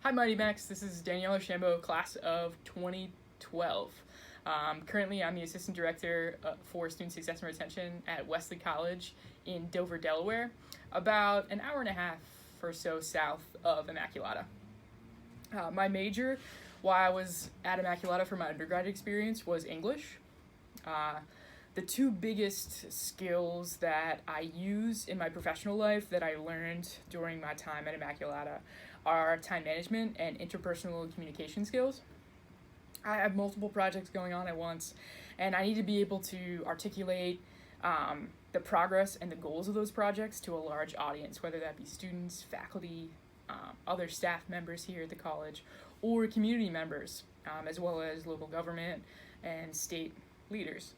Hi Mighty Max, this is Danielle Shambo, class of 2012. Currently, I'm the Assistant Director for Student Success and Retention at Wesley College in Dover, Delaware, about an hour and a half or so south of Immaculata. My major, while I was at Immaculata for my undergraduate experience, was English. The two biggest skills that I use in my professional life that I learned during my time at Immaculata are time management and interpersonal communication skills. I have multiple projects going on at once, and I need to be able to articulate the progress and the goals of those projects to a large audience, whether that be students, faculty, other staff members here at the college, or community members, as well as local government and state leaders.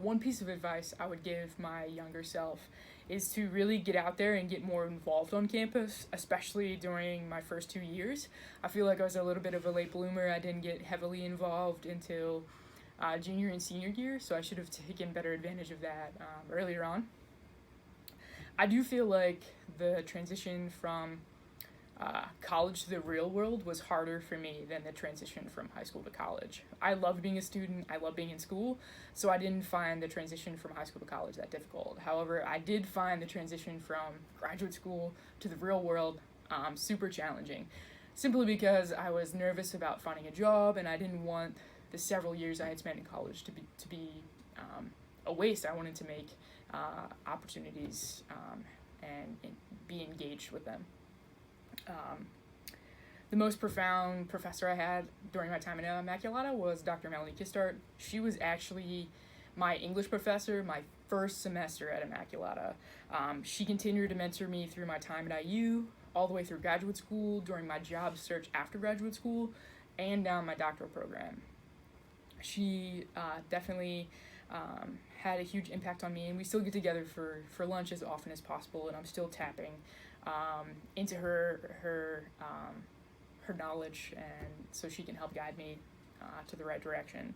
One piece of advice I would give my younger self is to really get out there and get more involved on campus, especially during my first 2 years. I feel like I was a little bit of a late bloomer. I didn't get heavily involved until junior and senior year, so I should have taken better advantage of that earlier on. I do feel like the transition from college to the real world was harder for me than the transition from high school to college. I loved being a student, I loved being in school, so I didn't find the transition from high school to college that difficult. However, I did find the transition from graduate school to the real world super challenging, simply because I was nervous about finding a job and I didn't want the several years I had spent in college to be a waste. I wanted to make opportunities and be engaged with them. The most profound professor I had during my time in Immaculata was Dr. Melanie Kistart. She was actually my English professor my first semester at Immaculata. She continued to mentor me through my time at IU, all the way through graduate school, during my job search after graduate school, and down my doctoral program. She definitely had a huge impact on me, and we still get together for lunch as often as possible, and I'm still tapping into her knowledge, and so she can help guide me to the right direction.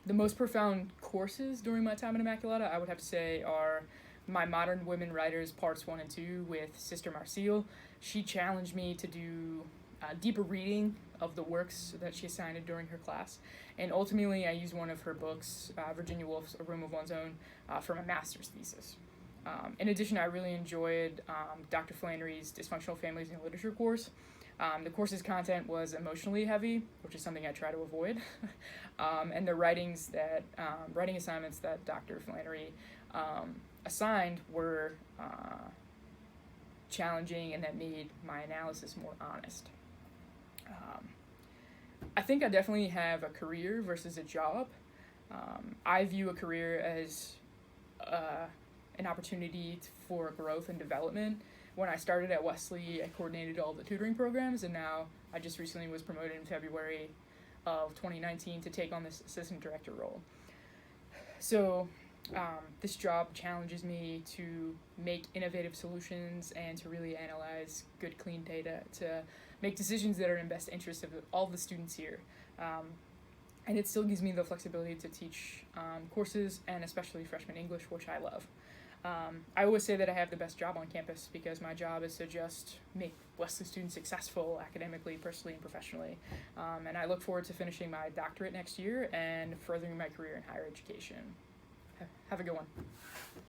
The most profound courses during my time in Immaculata, I would have to say, are my Modern Women Writers Parts 1 and 2 with Sister Marcille. She challenged me to do deeper reading of the works that she assigned during her class, and ultimately I used one of her books, Virginia Woolf's A Room of One's Own, for my master's thesis. In addition, I really enjoyed Dr. Flannery's Dysfunctional Families and Literature course. The course's content was emotionally heavy, which is something I try to avoid, and the writing assignments that Dr. Flannery assigned were challenging and that made my analysis more honest. I think I definitely have a career versus a job. I view a career as an opportunity for growth and development. When I started at Wesley, I coordinated all the tutoring programs, and now I just recently was promoted in February of 2019 to take on this assistant director role. So this job challenges me to make innovative solutions and to really analyze good, clean data to make decisions that are in best interest of all the students here. And it still gives me the flexibility to teach courses, and especially freshman English, which I love. I always say that I have the best job on campus because my job is to just make Wesley students successful academically, personally, and professionally. And I look forward to finishing my doctorate next year and furthering my career in higher education. Have a good one.